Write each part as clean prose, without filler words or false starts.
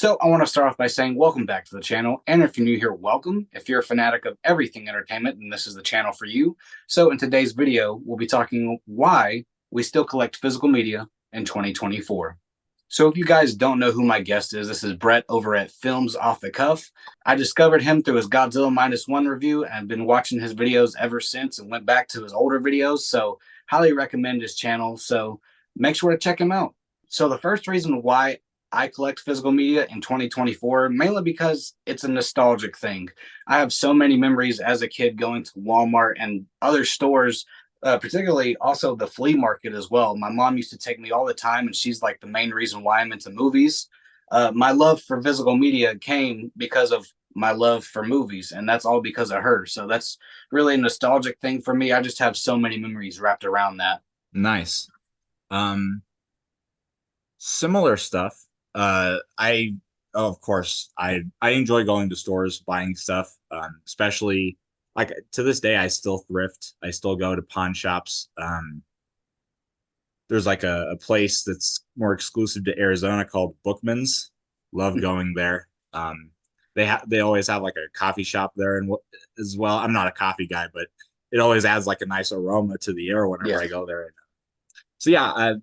So I want to start off by saying welcome back to the channel. And if you're new here, welcome. If you're a fanatic of everything entertainment, then this is the channel for you. So in today's video, we'll be talking why we still collect physical media in 2024. So if you guys don't know who my guest is, this is Brett over at Films Off the Cuff. I discovered him through his Godzilla Minus One review and I've been watching his videos ever since and went back to his older videos. So highly recommend his channel. So make sure to check him out. So the first reason why I collect physical media in 2024, mainly because it's a nostalgic thing. I have so many memories as a kid going to Walmart and other stores, particularly also the flea market as well. My mom used to take me all the time, and she's like the main reason why I'm into movies. My love for physical media came because of my love for movies, and that's all because of her. So that's really a nostalgic thing for me. I just have so many memories wrapped around that. Nice. Um, Similar stuff. I of course I enjoy going to stores, buying stuff. Especially like to this day, I still thrift. I still go to pawn shops. There's like a place that's more exclusive to Arizona called Bookman's. Love going there. They always have like a coffee shop there and as well. I'm not a coffee guy, but it always adds like a nice aroma to the air whenever Yeah. I go there. So yeah,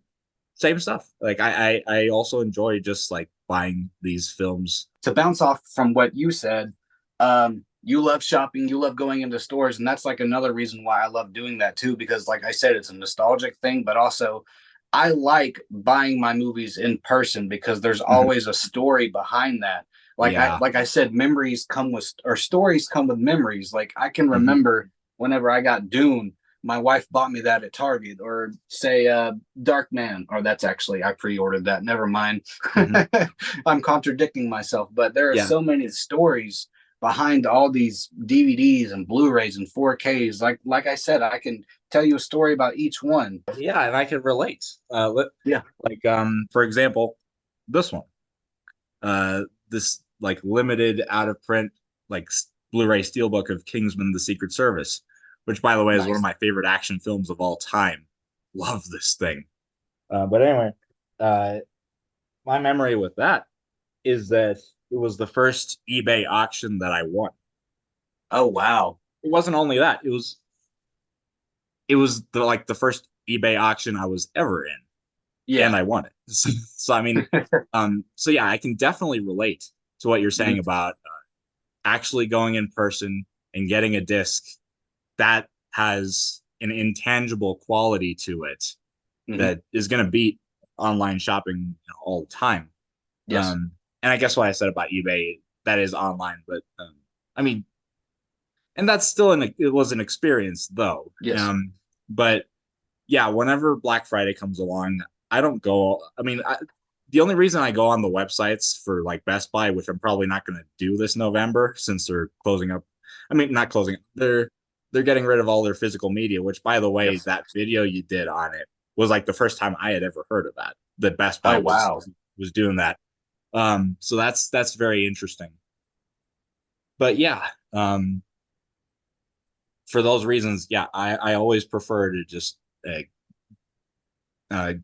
same stuff. Like I also enjoy just like buying these films. To bounce off from what you said, you love shopping, you love going into stores, and that's like another reason why I love doing that too. Because, like I said, it's a nostalgic thing, but also I like buying my movies in person because there's Mhm. always a story behind that. Yeah. Like I said, memories come with or stories come with memories. Like I can Hmm. remember whenever I got Dune, my wife bought me that at Target, or say Dark Man, or that's actually I pre-ordered that. Never mind. Hmm. I'm contradicting myself, but there are Yeah. so many stories behind all these DVDs and Blu-rays and 4Ks. Like I said, I can tell you a story about each one. Yeah, and I can relate. Yeah. Like for example, this one. This like limited out of print like Blu-ray steelbook of Kingsman: The Secret Service, which by the way is one of Nice. my favorite action films of all time. Love this thing. But anyway, uh, my memory with that is that it was the first eBay auction that I won. Oh wow. It wasn't only that, it was the first eBay auction I was ever in, and Yeah. I won it. So I mean, so yeah, I can definitely relate to what you're saying about actually going in person and getting a disc that has an intangible quality to it Mm-hmm. that is going to beat online shopping, all the time. Yes. And I guess what I said about eBay, that is online, but I mean, and that's still it was an experience though. Yes. But yeah, whenever Black Friday comes along, I don't go. I mean, the only reason I go on the websites for like Best Buy, which I'm probably not going to do this November since they're closing up. I mean, not closing. They're getting rid of all their physical media. Which, by the way, Yes. that video you did on it was like the first time I had ever heard of that. That Best Buy Oh was wow. was doing that. So that's very interesting. But yeah, for those reasons, yeah, I always prefer to just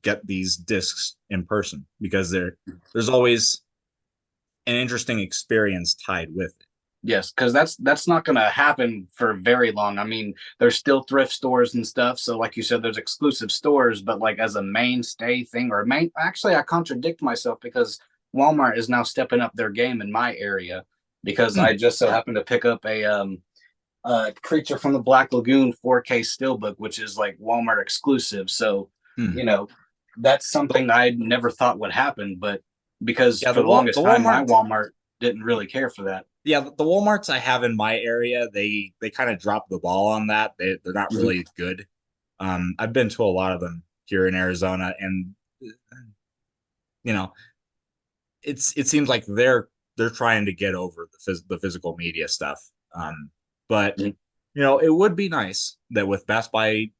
get these discs in person because there's always an interesting experience tied with it. Yes, because that's not going to happen for very long. I mean, there's still thrift stores and stuff. So, like you said, there's exclusive stores, but like as a mainstay thing, or main, actually, I contradict myself because Walmart is now stepping up their game in my area because Hmm. I just so happened to pick up a Creature from the Black Lagoon 4K steelbook, which is like Walmart exclusive. So, Hmm. you know, that's something I never thought would happen, but because Yeah, for the the longest time, my Walmart. Walmart didn't really care for that. Yeah, the Walmarts I have in my area, they kind of dropped the ball on that. They're not Mhm. really good. I've been to a lot of them here in Arizona, and you know, it seems like they're trying to get over the physical media stuff. But Mhm. it would be nice that with Best Buy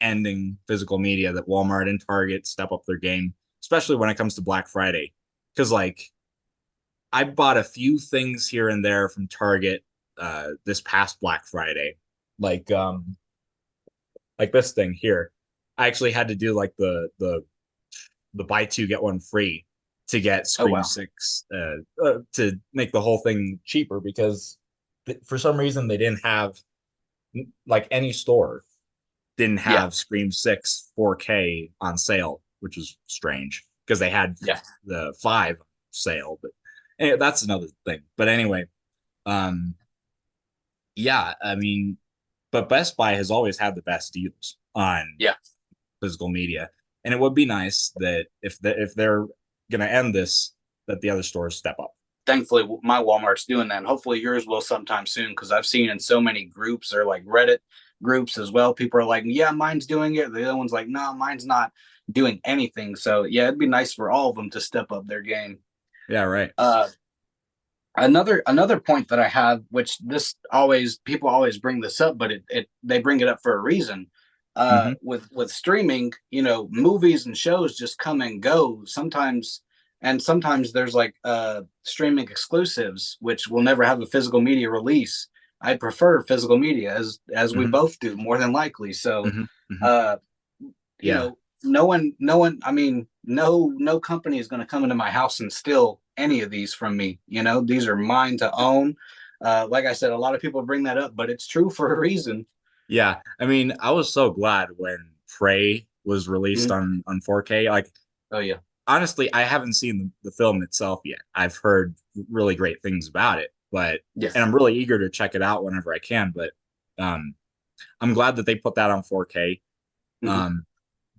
ending physical media, that Walmart and Target step up their game, especially when it comes to Black Friday. Because like I bought a few things here and there from Target this past Black Friday, like like this thing here. I actually had to do like the buy two get one free to get Oh Scream wow. 6 to make the whole thing cheaper because for some reason they didn't have like any store didn't Yeah. have Scream 6 4K on sale, which was strange because they had Yeah. the 5 sale, but anyway, that's another thing. But anyway, um yeah, I mean, but Best Buy has always had the best deals on Yeah. physical media. And it would be nice that if they're going to end this, that the other stores step up. Thankfully, my Walmart's doing that, and hopefully yours will sometime soon. Because I've seen in so many groups or like Reddit groups as well, people are like, "Yeah, mine's doing it." The other one's like, "No, mine's not doing anything." So yeah, it'd be nice for all of them to step up their game. Yeah, right. Uh, another point that I have, which this always people always bring this up, but it they bring it up for a reason. Hmm. With streaming, movies and shows just come and go sometimes, and sometimes there's like streaming exclusives which will never have a physical media release. I prefer physical media as we Hmm. both do more than likely. So Hmm. Hmm. uh you Yeah. know, no one, I mean, no company is going to come into my house and steal any of these from me. These are mine to own. Like I said, a lot of people bring that up, but it's true for a reason. Yeah. I mean, I was so glad when Prey was released Mhm. on 4K. Like, Oh yeah. honestly, I haven't seen the film itself yet. I've heard really great things about it, but and Yes. I'm really eager to check it out whenever I can. But um, I'm glad that they put that on 4K. Hmm. Um,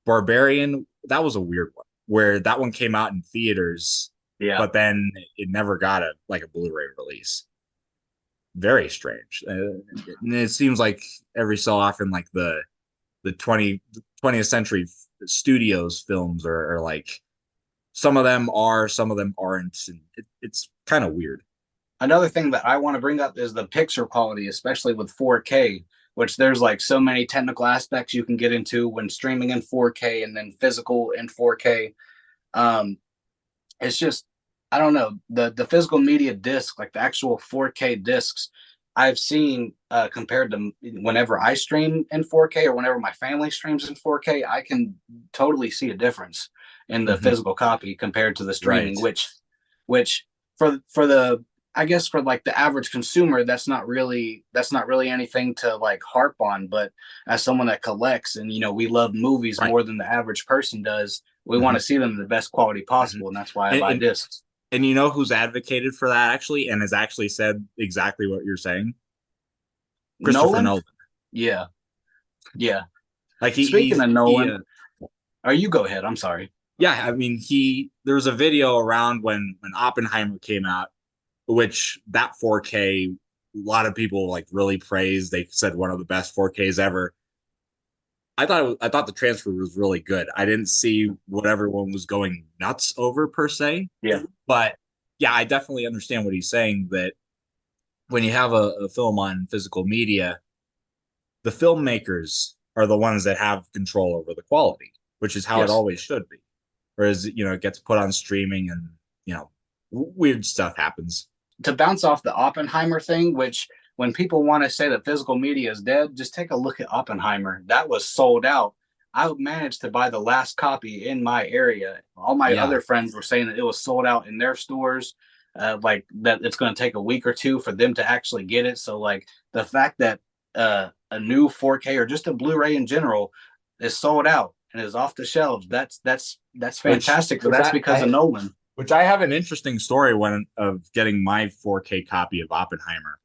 Barbarian, that was a weird one where that one came out in theaters, Yeah. but then it never got a Blu-ray release. Very strange. And it seems like every so often, like the 20th century studios films are like some of them are, some of them aren't. And it's kind of weird. Another thing that I want to bring up is the picture quality, especially with 4K, which there's like so many technical aspects you can get into when streaming in 4K and then physical in 4K. Um, it's just, I don't know, the physical media disc, like the actual 4K discs I've seen compared to whenever I stream in 4K or whenever my family streams in 4K, I can totally see a difference in the Hmm. physical copy compared to the Right. streaming, which for the, I guess for like the average consumer, that's not really anything to like harp on. But as someone that collects, and we love movies Right. more than the average person does, we want Hmm. to see them in the best quality Hmm. possible, and that's why I And, buy and discs. and you know who's advocated for that actually, and has actually said exactly what you're saying? Christopher Nolan, Nolan. yeah, yeah. Like Speaking of he Nolan, or you go ahead. I'm sorry. yeah, I mean there was a video around when Oppenheimer came out, which that 4K, a lot of people like really praised. They said one of the best 4Ks ever. I thought the transfer was really good. I didn't see what everyone was going nuts over per se, Yeah. but yeah, I definitely understand what he's saying that when you have a film on physical media, the filmmakers are the ones that have control over the quality, which is how it Yes. always should be. Whereas, it gets put on streaming and, weird stuff happens. To bounce off the Oppenheimer thing, which when people want to say that physical media is dead, just take a look at Oppenheimer. That was sold out. I managed to buy the last copy in my area. All my Yeah. other friends were saying that it was sold out in their stores, like that it's going to take a week or two for them to actually get it. So, like the fact that a new 4K or just a Blu-ray in general is sold out and is off the shelves, that's Which fantastic. But which that's because of Nolan. I have an interesting story when of getting my 4K copy of Oppenheimer.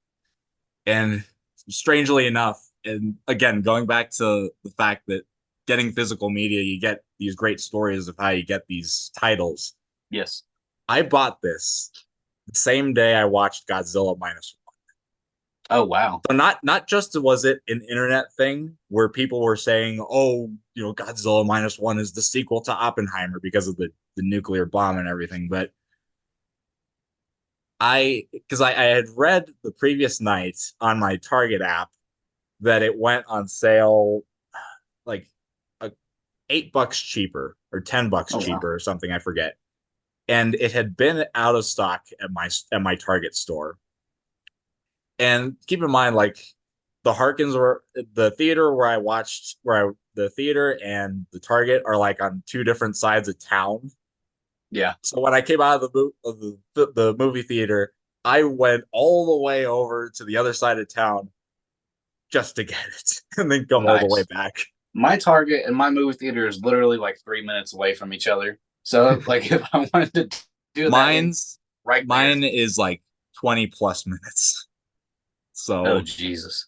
And strangely enough, and again, going back to the fact that getting physical media, you get these great stories of how you get these titles. Yes. I bought this the same day I watched Godzilla minus one. Oh wow. So not just was it an internet thing where people were saying, "Oh, Godzilla minus one is the sequel to Oppenheimer because of the nuclear bomb and everything," but because I had read the previous night on my Target app that it went on sale like a, $8 cheaper or $10 Oh wow. cheaper or something, I forget. And it had been out of stock at my Target store. And keep in mind, like the Harkins were the theater where I watched, the theater and the Target are like on two different sides of town. Yeah. So when I came out of the movie theater, I went all the way over to the other side of town just to get it, and then come all the way Nice. back. My Target and my movie theater is literally like 3 minutes away from each other. So like if I wanted to do that, it's Mine's right there. mine is like 20 plus minutes. Oh So Jesus.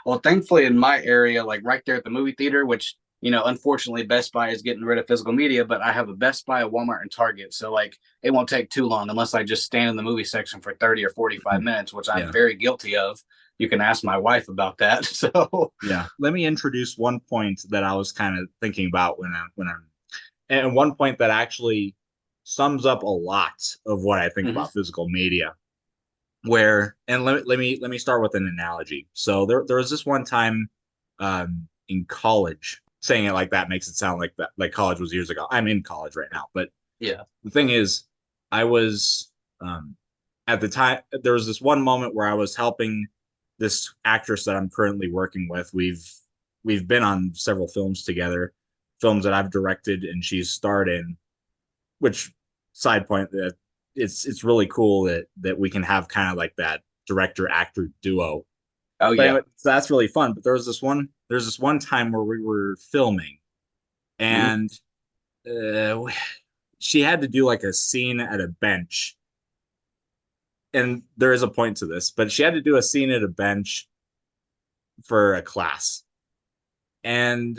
Well, thankfully in my area, like right there at the movie theater, which unfortunately Best Buy is getting rid of physical media, but I have a Best Buy, a Walmart, and Target. So like it won't take too long unless I just stand in the movie section for 30 or 45 minutes, which I'm yeah. very guilty of. You can ask my wife about that. So Yeah. Let me introduce one point that I was kind of thinking about when I'm and one point that actually sums up a lot of what I think Mhm. about physical media. Where and let me start with an analogy. So there was this one time in college. Saying it like that makes it sound like that like college was years ago. I'm in college right now, but Yeah. the thing is, I was at the time there was this one moment where I was helping this actress that I'm currently working with. We've been on several films together, films that I've directed and she's starred in. Which side point that it's really cool that we can have kind of like that director actor duo. Oh But yeah. anyway, so that's really fun. But there's this one time where we were filming Hmm. and uh, she had to do like a scene at a bench, and there is a point to this, but she had to do a scene at a bench for a class. And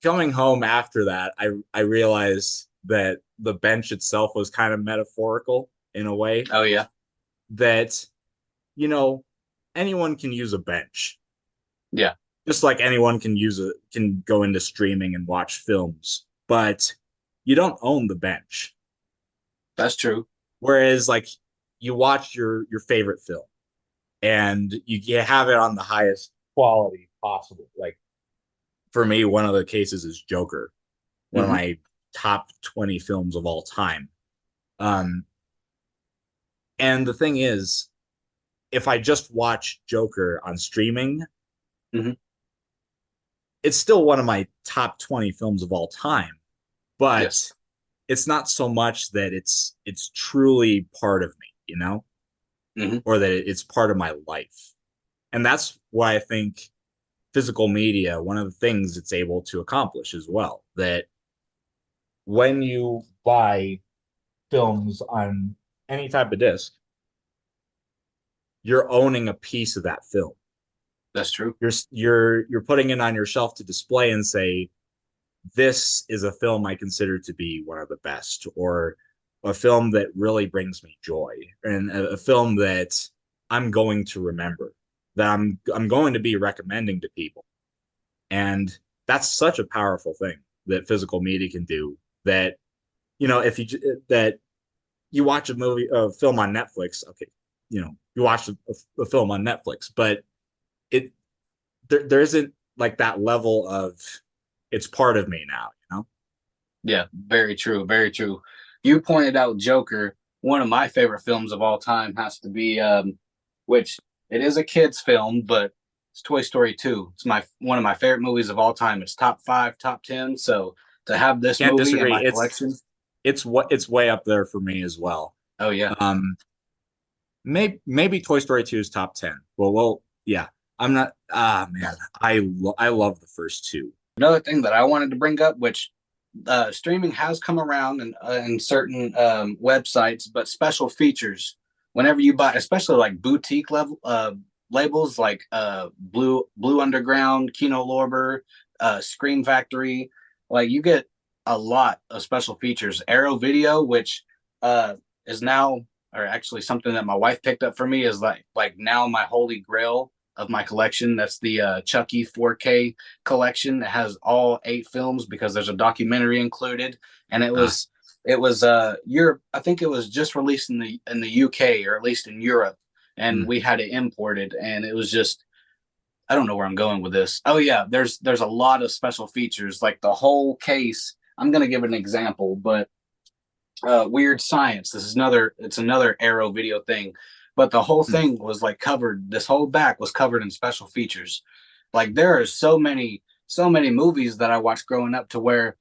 coming home after that, I realized that the bench itself was kind of metaphorical in a way Oh yeah. that, you know, anyone can use a bench. Yeah. Just like anyone can go into streaming and watch films, but you don't own the bench. That's true. Whereas like you watch your favorite film and you have it on the highest quality possible. Like for me, one of the cases is Joker, one of Hmm. my top 20 films of all time. Um, and the thing is, if I just watch Joker on streaming, Hmm. it's still one of my top 20 films of all time, Yes. but it's not so much that it's truly part of me, you know, Hmm. or that it's part of my life. And that's why I think physical media, one of the things it's able to accomplish as well, that when you buy films on any type of disc, you're owning a piece of that film. That's true. You're putting it on your shelf to display and say, this is a film I consider to be one of the best, or a film that really brings me joy, and a film that I'm going to remember, that I'm going to be recommending to people. And that's such a powerful thing that physical media can do. That if that you watch a film on Netflix, okay, you watch a film on Netflix, but it there isn't like that level of it's part of me now, you know? Yeah, very true. Very true. You pointed out Joker. One of my favorite films of all time has to be, which it is a kid's film, but it's Toy Story 2. It's my one of my favorite movies of all time. It's top five, top 10. So to have this Can't movie in disagree. my collection, It's way up there for me as well. oh yeah. Um, maybe Toy Story 2 is top 10. Well, yeah. I'm not. Ah, man, I love the first two. Another thing that I wanted to bring up, which streaming has come around in certain websites, but special features whenever you buy, especially like boutique level labels like Blue Underground, Kino Lorber, Screen Factory, like you get a lot of special features. Arrow Video, which is now, or actually something that my wife picked up for me, is like now my holy grail of my collection. That's the Chucky 4K collection that has all 8 films because there's a documentary included, and Ah, it was Europe. I think it was just released in the UK, or at least in Europe, and mm, we had it imported, and it was just, I don't know where I'm going with this. Oh yeah, there's a lot of special features, like the whole case. I'm gonna give an example, but Weird Science. It's another Arrow Video thing, but the whole mm. thing was like covered. This whole back was covered in special features. Like there are so many movies that I watched growing up to where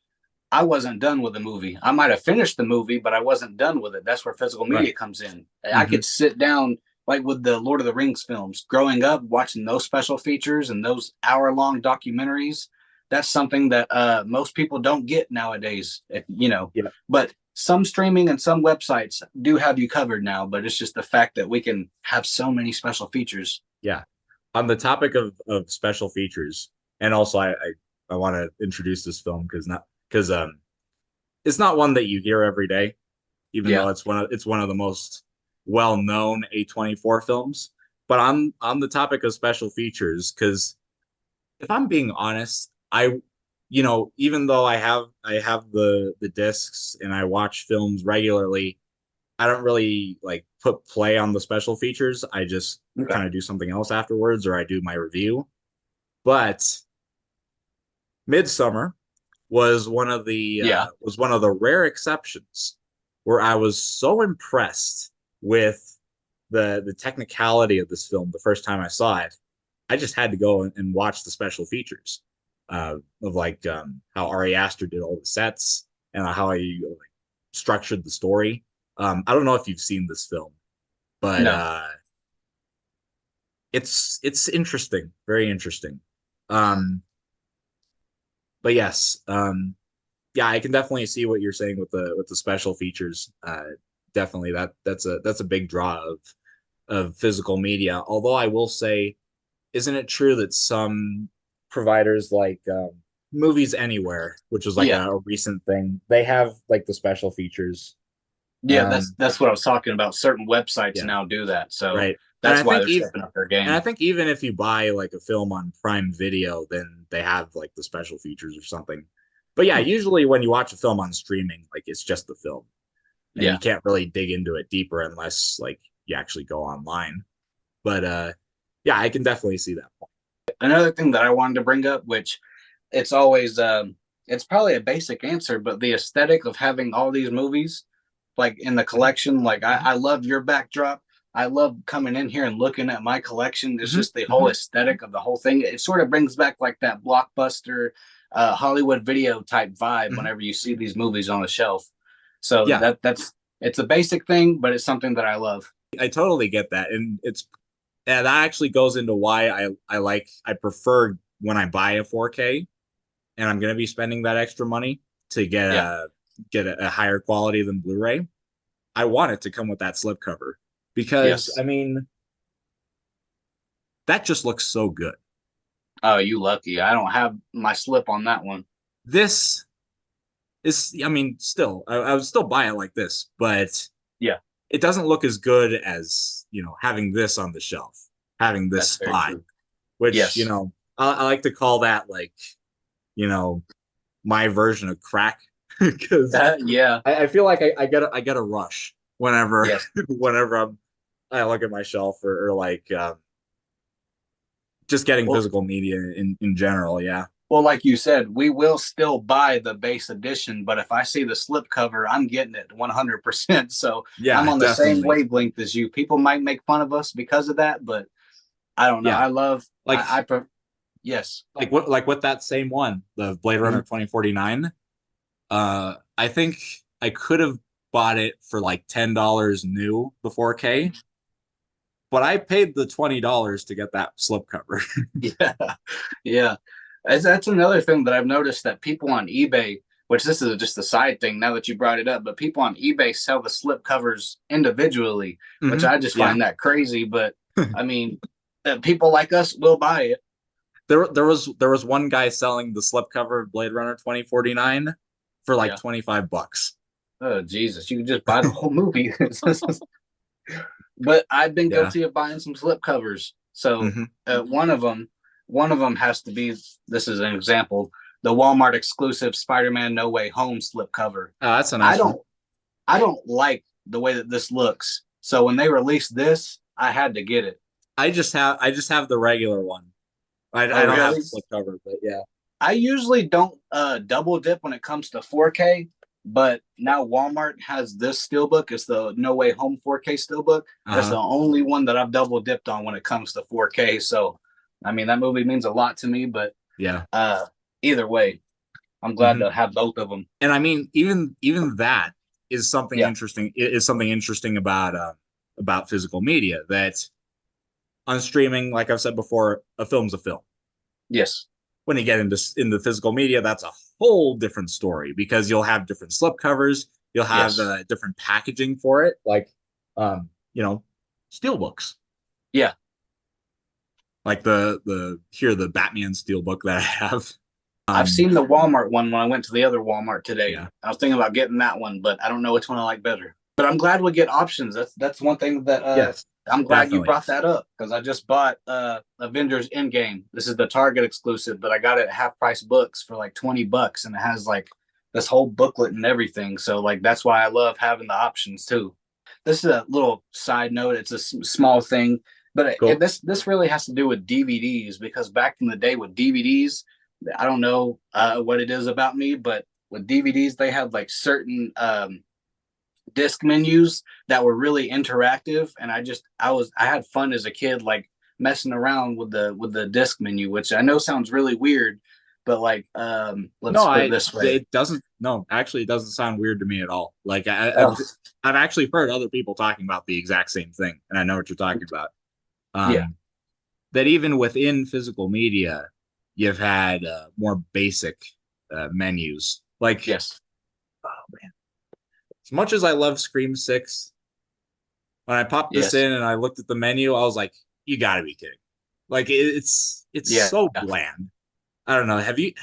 I wasn't done with the movie. I might have finished the movie, but I wasn't done with it. That's where physical Right. media comes in. I Hmm. could sit down like with the Lord of the Rings films, growing up watching those special features and those hour-long documentaries. That's something that most people don't get nowadays, Yeah. But some streaming and some websites do have you covered now, but it's just the fact that we can have so many special features. Yeah. On the topic of special features, and also I want to introduce this film because it's not one that you hear every day, even Yeah. though it's one of the most well-known A24 films. But on the topic of special features, because if I'm being honest, even though I have the discs and I watch films regularly, I don't really like put play on the special features. I just Okay. kind of do something else afterwards, or I do my review. But Midsummer Yeah. was one of the rare exceptions where I was so impressed with the technicality of this film the first time I saw it. I just had to go and watch the special features of like how Ari Aster did all the sets and how he like, structured the story. I don't know if you've seen this film, but No. it's interesting, very interesting. Um, but yes, yeah, I can definitely see what you're saying with the special features. Definitely that's a big draw of physical media. Although I will say, isn't it true that some providers like Movies Anywhere, which was like Yeah. a recent thing, they have like the special features. Yeah, that's Um, that's what I was talking about. Certain websites yeah, now do that, so right. And that's why they're stepping up their I game. think even if you buy like a film on Prime Video, then they have like the special features or something. But yeah, Hmm. usually when you watch a film on streaming, like it's just the film, and you Yeah. can't really dig into it deeper unless like you actually go online. But yeah, I can definitely see that point. Another thing that I wanted to bring up, which it's always it's probably a basic answer, but the aesthetic of having all these movies like in the Mhm. collection, like I love your backdrop. I love coming in here and looking at my collection. It's Mhm. just the whole Mhm. aesthetic of the whole thing. It sort of brings back like that blockbuster Hollywood video type vibe Mhm. whenever you see these movies on the shelf. So Yeah, that's it's a basic thing, but it's something that I love. I totally get that, and that actually goes into why I prefer when I buy a 4K and I'm going to be spending that extra money to Yeah. get a higher quality than Blu-ray. I want it to come with that slipcover because Yes. I mean that just looks so good. Oh, you lucky. I don't have my slip on that one. This is, I mean, still, I would still buy it like this, but Yeah, it doesn't look as good as, having this on the shelf, having this that's very spot, true. which, Yes. I like to call that like, you know, my version of crack because Yeah. I feel like I get a rush whenever, Yes. whenever I look at my shelf or like, just getting Well, physical media in general. Yeah. well, like you said, we will still buy the base edition, but if I see the slipcover, I'm getting it 100%. So I'm Yeah, on the same definitely. wavelength as you. People might make fun of us because of that, but I don't know. Yeah. I love, Like, yes. like with that same one, the Blade Mhm. Runner 2049, I think I could have bought it for like $10 new, the 4K, but I paid the $20 to get that slipcover. Yeah. Yeah. That's another thing that I've noticed that people on eBay, which this is just a side thing now that you brought it up, but people on eBay sell the slip covers individually, which Hmm. I just Yeah. find that crazy. But I mean, people like us will buy it. There was one guy selling the slipcover of Blade Runner 2049 for like Yeah. 25 bucks. Oh Jesus, you can just buy the whole movie. But I've been Yeah. guilty of buying some slip covers. So Hmm. one of them has to be. This is an example. The Walmart exclusive Spider-Man No Way Home slip cover. Oh, that's a I nice one. don't I don't like the way that this looks. So when they released this, I had to get it. I just have the regular one. I Oh don't have really? the slipcover, but yeah. I usually don't double dip when it comes to 4K, but now Walmart has this steelbook. It's the No Way Home 4K steelbook. That's the Uh-huh. only one that I've double dipped on when it comes to 4K. So, I mean, that movie means a lot to me, but Yeah. uh, either way. I'm glad Mhm. to have both of them. And I mean, even that is something Yeah. interesting. Is something interesting about physical media that on streaming, like I've said before, a film's a film. Yes. When you get into physical media, that's a whole different story because you'll have different slip covers, you'll have Yes. different packaging for it, like you know, steel books, Yeah. like the Batman steel book that I have. I've Um, seen the Walmart one when I went to the other Walmart today. yeah, I was thinking about getting that one, but I don't know which one I like better. But I'm glad we get options. That's one thing that yes, I'm glad you definitely. brought that up because I just bought Avengers Endgame. This is the Target exclusive, but I got it at half price books for like $20 and it has like this whole booklet and everything. So like that's why I love having the options too. This is a little side note. It's a small thing, but Cool. this really has to do with DVDs because back in the day with DVDs, I don't know what it is about me, but with DVDs, they had like certain disc menus that were really interactive, and I had fun as a kid, like messing around with the disc menu, which I know sounds really weird, but like No, let's put it this way. it doesn't. No, actually, it doesn't sound weird to me at all. Like Oh I've actually heard other people talking about the exact same thing, and I know what you're talking about. yeah, Um, that even within physical media, you've had more basic menus. Like, yes, oh man, as much as I love Scream 6, when I popped this yes, in and I looked at the menu, I was like, you gotta be kidding. Like it's yeah, so bland. I don't know. Have you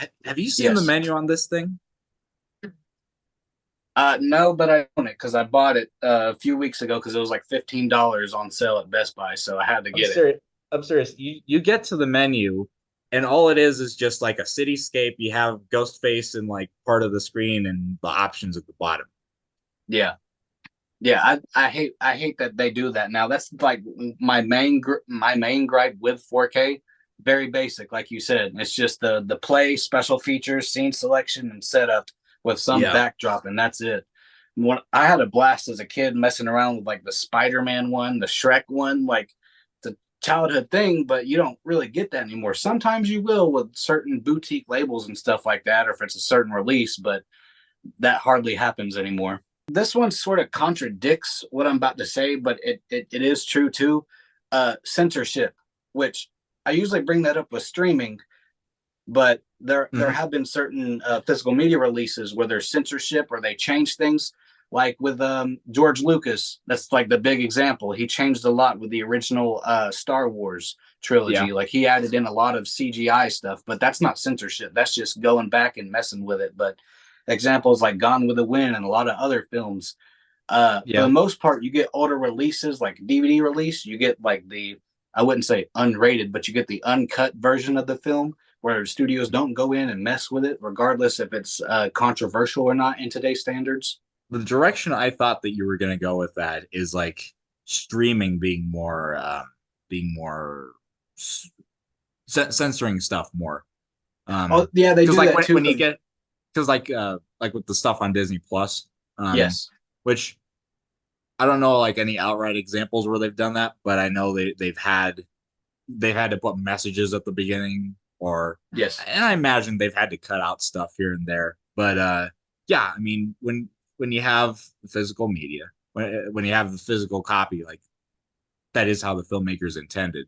seen the yes. menu on this thing? No, but I own it because I bought it a few weeks ago because it was like $15 on sale at Best Buy, so I had to I'm get it. serious. I'm serious. You get to the menu, and all it is just like a cityscape. You have Ghostface in like part of the screen, and the options at the bottom. Yeah. Yeah, I hate that they do that now. That's like my main gripe with 4K. Very basic, like you said. It's just the play, special features, scene selection, and setup with some Yeah. backdrop, and that's it. When I had a blast as a kid messing around with like the Spider-Man one, the Shrek one, like it's a childhood thing, but you don't really get that anymore. Sometimes you will with certain boutique labels and stuff like that, or if it's a certain release, but that hardly happens anymore. This one sort of contradicts what I'm about to say, but it is true too. Censorship, which I usually bring that up with streaming, but there Hmm. have been certain physical media releases where there's censorship or they change things. Like with George Lucas, that's like the big example. He changed a lot with the original Star Wars Yeah. trilogy. Like he added in a lot of CGI stuff, but that's not censorship. That's just going back and messing with it. But examples like Gone with the Wind and a lot of other films, for the Yeah. most part, you get older releases like DVD release. You get like I wouldn't say unrated, but you get the uncut version of the film where studios don't go in and mess with it, regardless if it's controversial or not in today's standards. The direction I thought that you were gonna go with that is like streaming being more censoring stuff more. Oh yeah, they Because do like that too. when you Because get because like with the stuff on Disney Plus, yes, which I don't know like any outright examples where they've done that, but I know they've had to put messages at the beginning or yes, and I imagine they've had to cut out stuff here and there. But yeah, I mean when you have the physical media, when you have the physical copy, like that is how the filmmakers intended.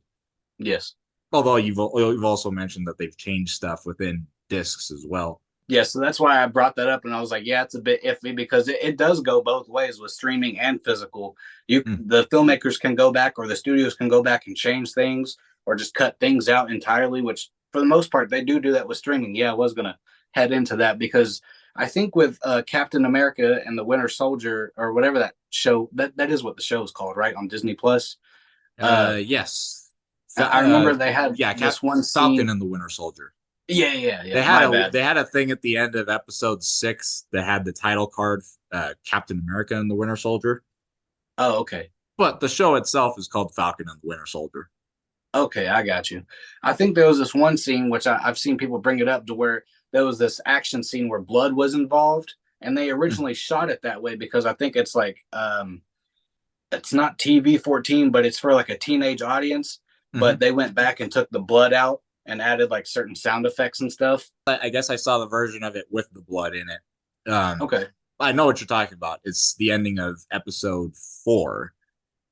yes. Although you've also mentioned that they've changed stuff within discs as well. Yeah, so that's why I brought that up, and I was like, yeah, it's a bit iffy because it does go both ways with streaming and physical. Mm. The filmmakers can go back, or the studios can go back and change things, or just cut things out entirely. Which, for the most part, they do that with streaming. Yeah, I was gonna head into that because I think with Captain America and the Winter Soldier, or whatever that show that is what the show is called, right, on Disney Plus. Uh, Yes. I remember they had Yeah, this one Falcon scene. and the Winter Soldier. Yeah, yeah, yeah. My bad. They had a thing at the end of episode 6 that had the title card Captain America and the Winter Soldier. Oh, okay. But the show itself is called Falcon and the Winter Soldier. Okay, I got you. I think there was this one scene which I've seen people bring it up to where there was this action scene where blood was involved, and they Mm-hmm. originally shot it that way because I think it's like it's not TV 14, but it's for like a teenage audience. Mm-hmm. But they went back and took the blood out, and added like certain sound effects and stuff. I guess I saw the version of it with the blood in it. Okay, I know what you're talking about. It's the ending of episode 4,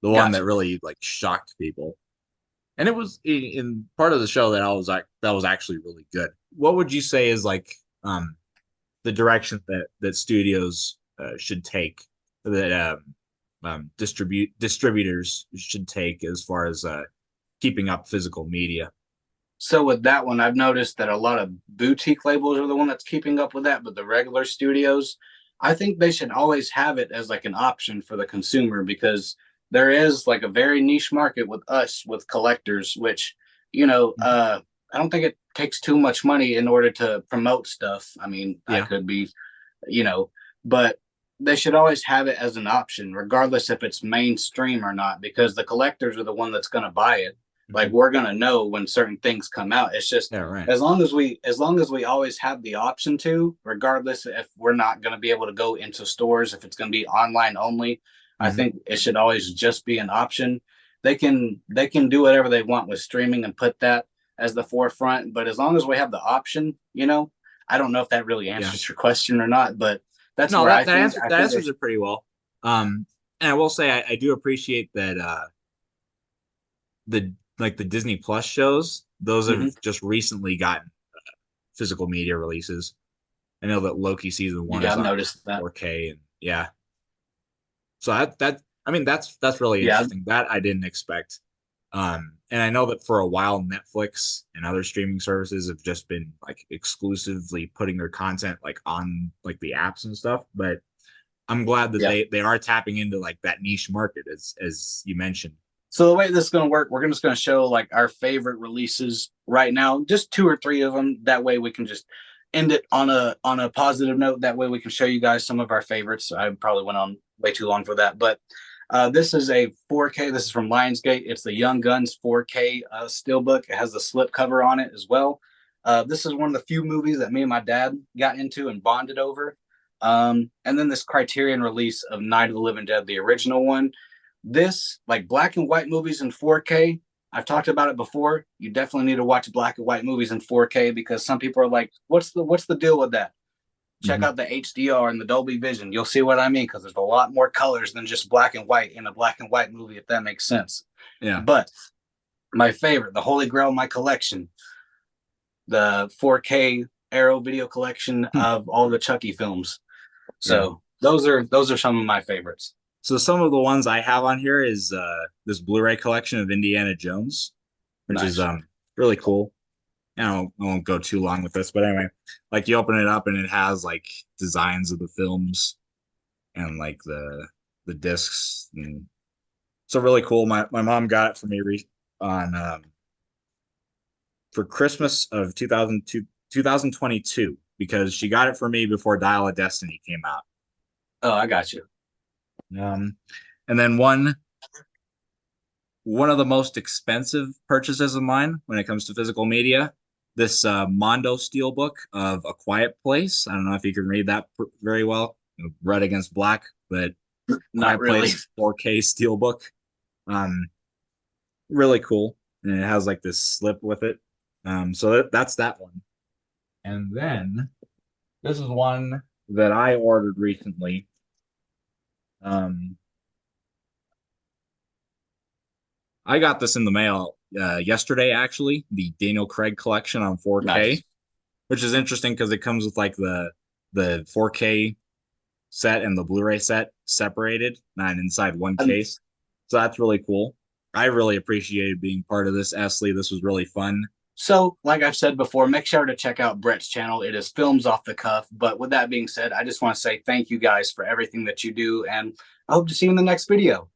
the one that gotcha. really like shocked people. And it was in part of the show that I was like that was actually really good. What would you say is like the direction that studios should take, that distributors should take as far as keeping up physical media? So with that one, I've noticed that a lot of boutique labels are the one that's keeping up with that, but the regular studios, I think they should always have it as like an option for the consumer because there is like a very niche market with us with collectors, which, you know, Mhm. I don't think it takes too much money in order to promote stuff. I mean, I Yeah, could be, you know, but they should always have it as an option, regardless if it's mainstream or not, because the collectors are the one that's going to buy it. Like mhm. we're going to know when certain things come out. It's just Yeah, right. as long as we always have the option to, regardless if we're not going to be able to go into stores, if it's going to be online only, I Mhm. think it should always just be an option. They can do whatever they want with streaming and put that as the forefront, but as long as we have the option, I don't know if that really Yeah. answers your question or not, but that's No, where that I that think answer I that think they answers it pretty well. Um, and I will say I do appreciate that the like the Disney Plus shows, those have mhm. just recently gotten physical media releases. I know that Loki season 1 Yeah, is I've on noticed that. 4K, and yeah. So that I mean that's really Yeah, interesting. That I didn't expect. And I know that for a while Netflix and other streaming services have just been like exclusively putting their content like on like the apps and stuff, but I'm glad that yeah. they are tapping into like that niche market as you mentioned. So the way this is going to work, we're just going to show like our favorite releases right now, just two or three of them. That way we can just end it on a positive note. That way we can show you guys some of our favorites. I probably went on way too long for that, but this is a 4K. This is from Lionsgate. It's the Young Guns 4K steelbook. It has the slip cover on it as well. This is one of the few movies that me and my dad got into and bonded over. And then this Criterion release of Night of the Living Dead, the original one. This, like black and white movies in 4K, I've talked about it before. You definitely need to watch black and white movies in 4K because some people are like, "What's the deal with that?" Check Mhm. out the HDR and the Dolby Vision. You'll see what I mean because there's a lot more colors than just black and white in a black and white movie, if that makes sense. Yeah. But my favorite, the holy grail of my collection, the 4K Arrow video collection Hmm. of all the Chucky films. Yeah. So those are some of my favorites. So some of the ones I have on here is this Blu-ray collection of Indiana Jones, which is Nice. really cool. I won't go too long with this, but anyway, like you open it up and it has like designs of the films and like the discs, and so really cool. My mom got it for me on for Christmas of 2022 because she got it for me before Dial of Destiny came out. Oh, I got you. Um, and then one of the most expensive purchases of mine when it comes to physical media, this Mondo Steelbook of A Quiet Place. I don't know if you can read that very well, red against black, but Not Quiet really. Place 4K Steelbook. Um, really cool. And it has like this slip with it. So that's that one. And then this is one that I ordered recently. Um, I got this in the mail yesterday, actually, the Daniel Craig collection on 4K, Nice. which is interesting because it comes with like the 4K set and the Blu-ray set separated, not inside one And case. So that's really cool. I really appreciated being part of this, Esley. This was really fun. so, like I've said before, make sure to check out Brett's channel. It is Films Off the Cuff. But with that being said, I just want to say thank you guys for everything that you do, and I hope to see you in the next video.